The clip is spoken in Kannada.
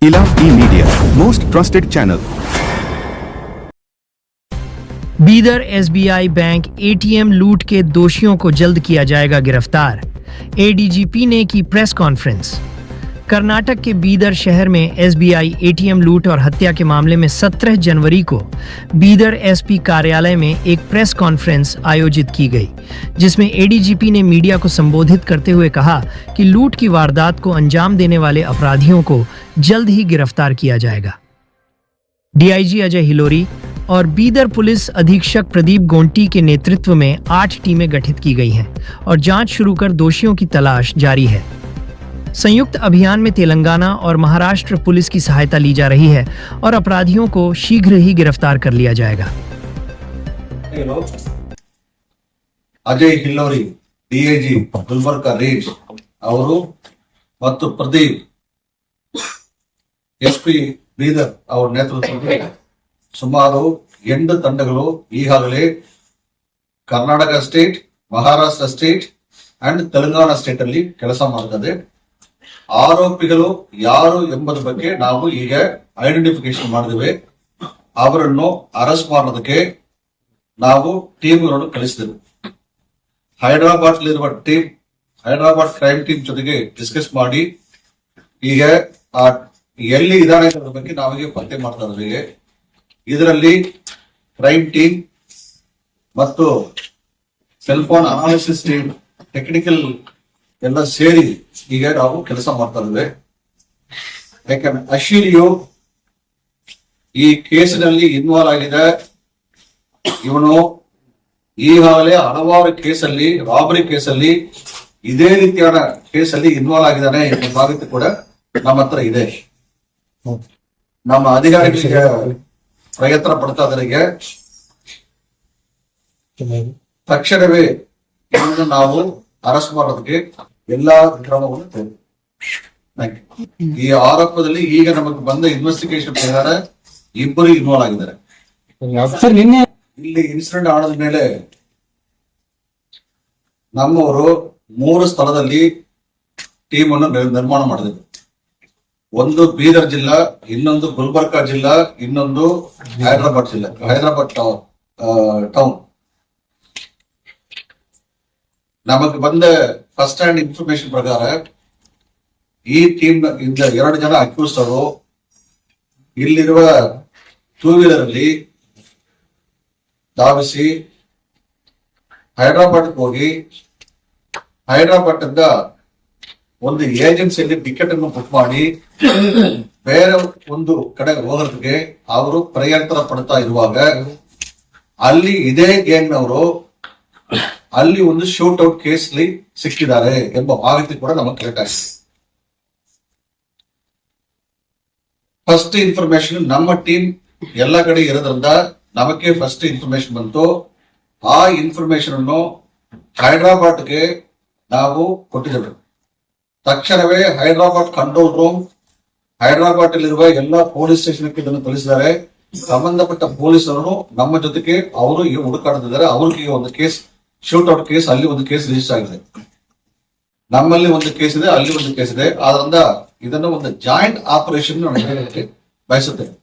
Ilaf E-Media, most trusted channel. Bidar SBI bank ATM लूट के दोषियों को जल्द किया जाएगा गिरफ्तार। एडीजीपी ने की प्रेस कॉन्फ्रेंस। कर्नाटक के बीदर शहर में एसबीआई एटीएम लूट और हत्या के मामले में 17 जनवरी को बीदर एसपी कार्यालय में एक प्रेस कॉन्फ्रेंस आयोजित की गई, जिसमें एडीजीपी ने मीडिया को संबोधित करते हुए कहा कि लूट की वारदात को अंजाम देने वाले अपराधियों को जल्द ही गिरफ्तार किया जाएगा। डीआईजी अजय हिलोरी और बीदर पुलिस अधीक्षक प्रदीप गोंटी के नेतृत्व में 8 टीमें गठित की गई हैं और जांच शुरू कर दोषियों की तलाश जारी है। संयुक्त अभियान में तेलंगाना और महाराष्ट्र पुलिस की सहायता ली जा रही है और अपराधियों को शीघ्र ही गिरफ्तार कर लिया जाएगा। अजय हिलोरी डीआईजी गुलबर्गा रेंज ಅವರು ಮತ್ತು ಪ್ರದೀಪ್ ಎಸ್ಪಿ ಬೀದರ್ ಅವರ ನೇತೃತ್ವದಲ್ಲಿ ಸುಮಾರು 8 ತಂಡಗಳು ಈಗಾಗಲೇ Karnataka state, Maharashtra state and Telangana state ಅಲ್ಲಿ ಕೆಲಸ ಮಾಡುತ್ತದೆ. ಆರೋಪಿಗಳು ಯಾರು ಎಂಬುದರ ಬಗ್ಗೆ ನಾವು ಈಗ ಐಡೆಂಟಿಫಿಕೇಶನ್ ಮಾಡಿದ್ದೇವೆ. ಅವರನ್ನು ಅರೆಸ್ಟ್ ಮಾಡೋದಕ್ಕೆ ನಾವು ಟೀಮ್ಗಳನ್ನು ಕಳಿಸಿದೆವು. ಹೈದರಾಬಾದ್ಲಿರುವ ಟೀಮ್, ಹೈದರಾಬಾದ್ ಕ್ರೈಮ್ ಟೀಮ್ ಜೊತೆಗೆ ಡಿಸ್ಕಸ್ ಮಾಡಿ ಈಗ ಎಲ್ಲಿ ಇದಾನೆ ಅನ್ನೋದ್ರ ಬಗ್ಗೆ ನಾವೀಗ ಪತ್ತೆ ಮಾಡ್ತಾ ಇದ್ದೇವೆ. ಇದರಲ್ಲಿ ಕ್ರೈಮ್ ಟೀಮ್ ಮತ್ತು cell phone analysis team, technical ಎಲ್ಲ ಸೇರಿ ಈಗ ನಾವು ಕೆಲಸ ಮಾಡ್ತಾ ಇದ್ದೇವೆ. ಯಾಕಂದ್ರೆ ಅಶೀಲಿಯು ಈ ಕೇಸಿನಲ್ಲಿ ಇನ್ವಾಲ್ವ್ ಆಗಿದೆ. ಇವನು ಈಗಾಗಲೇ ಹಲವಾರು ಕೇಸಲ್ಲಿ, ರಾಬರಿ ಕೇಸಲ್ಲಿ, ಇದೇ ರೀತಿಯಾದ ಕೇಸಲ್ಲಿ ಇನ್ವಾಲ್ವ್ ಆಗಿದ್ದಾನೆ ಎಂಬ ಮಾಹಿತಿ ಕೂಡ ನಮ್ಮ ಹತ್ರ ಇದೆ. ನಮ್ಮ ಅಧಿಕಾರಿಗಳಿಗೆ ಪ್ರಯತ್ನ ಪಡ್ತಾ ಇದ್ದಾರೆ. ತಕ್ಷಣವೇ ಇವನನ್ನು ನಾವು ಅರೆಸ್ಟ್ ಮಾಡೋದಕ್ಕೆ ಎಲ್ಲಾ ಕ್ರಮವನ್ನು ತೆಗೆದುಕೊಳ್ಳುತ್ತೇವೆ. ಈ ಆರೋಪದಲ್ಲಿ ಈಗ ನಮಗೆ ಬಂದ ಇನ್ವೆಸ್ಟಿಗೇಷನ್ ಪ್ರಕಾರ ಇಬ್ಬರು ಇನ್ವಾಲ್ವ್ ಆಗಿದ್ದಾರೆ. ಇಲ್ಲಿ ಇನ್ಸಿಡೆಂಟ್ ಆದ ಮೇಲೆ ನಮ್ಮವರು 3 ಸ್ಥಳದಲ್ಲಿ ಟೀಮ್ ಅನ್ನು ನಿರ್ಮಾಣ ಮಾಡಿದ್ರು. ಒಂದು ಬೀದರ್ ಜಿಲ್ಲಾ, ಇನ್ನೊಂದು ಗುಲ್ಬರ್ಗಾ ಜಿಲ್ಲಾ, ಇನ್ನೊಂದು ಹೈದರಾಬಾದ್ ಜಿಲ್ಲಾ, ಹೈದರಾಬಾದ್ ಟೌನ್. ನಮಗೆ ಬಂದ ಫಸ್ಟ್ ಹ್ಯಾಂಡ್ ಇನ್ಫಾರ್ಮೇಶನ್ ಪ್ರಕಾರ ಈ ಟೀಮ್ ಇಂದ 2 ಜನ ಅಕ್ಯೂಸ್ಡ್ ಅವರು ಇಲ್ಲಿರುವ 2 ವೀಲರ್ ಅಲ್ಲಿ ಧಾವಿಸಿ ಹೈದರಾಬಾದ್ ಹೋಗಿ ಹೈದರಾಬಾದ್ ಇಂದ ಒಂದು ಏಜೆನ್ಸಿಯಲ್ಲಿ ಟಿಕೆಟ್ ಅನ್ನು ಬುಕ್ ಮಾಡಿ ಬೇರೆ ಒಂದು ಕಡೆ ಹೋಗೋದಕ್ಕೆ ಅವರು ಪ್ರಯತ್ನ ಪಡ್ತಾ ಇರುವಾಗ ಅಲ್ಲಿ ಇದೇ ಗ್ಯಾಂಗ್ನವರು ಅಲ್ಲಿ ಒಂದು ಶೂಟ್ ಔಟ್ ಕೇಸ್ ಸಿಕ್ಕಿದ್ದಾರೆ ಎಂಬ ಮಾಹಿತಿ ಕೂಡ ನಮಗೆ ಕಲೆಕ್ಟ್ ಆಗಿದೆ. ಫಸ್ಟ್ ಇನ್ಫಾರ್ಮೇಶನ್ ನಮ್ಮ ಟೀಮ್ ಎಲ್ಲ ಕಡೆ ಇರೋದ್ರಿಂದ ನಮಗೆ ಫಸ್ಟ್ ಇನ್ಫಾರ್ಮೇಶನ್ ಬಂತು. ಆ ಇನ್ಫಾರ್ಮೇಶನ್ ಅನ್ನು ಹೈದರಾಬಾದ್ಗೆ ನಾವು ಕೊಟ್ಟಿದ್ದೇವೆ. ತಕ್ಷಣವೇ ಹೈದರಾಬಾದ್ ಕಂಟ್ರೋಲ್ ರೂಮ್, ಹೈದರಾಬಾದ್ ಅಲ್ಲಿರುವ ಎಲ್ಲಾ ಪೊಲೀಸ್ ಸ್ಟೇಷನ್ಗೆ ಇದನ್ನು ತಿಳಿಸಿದ್ದಾರೆ. ಸಂಬಂಧಪಟ್ಟ ಪೊಲೀಸರು ನಮ್ಮ ಜೊತೆಗೆ ಅವರು ಈಗ ಹುಡುಕಾಡುತ್ತಿದ್ದಾರೆ. ಅವ್ರಿಗೆ ಒಂದು ಕೇಸ್, ಶೂಟ್ ಔಟ್ ಕೇಸ್, ಅಲ್ಲಿ ಒಂದು ಕೇಸ್ ರಿಜಿಸ್ಟರ್ ಆಗಿದೆ. ನಮ್ಮಲ್ಲಿ ಒಂದು ಕೇಸ್ ಇದೆ, ಅಲ್ಲಿ ಒಂದು ಕೇಸ್ ಇದೆ. ಆದ್ರಿಂದ ಇದನ್ನು ಒಂದು ಜಾಯಿಂಟ್ ಆಪರೇಷನ್ ಬಯಸುತ್ತೇವೆ.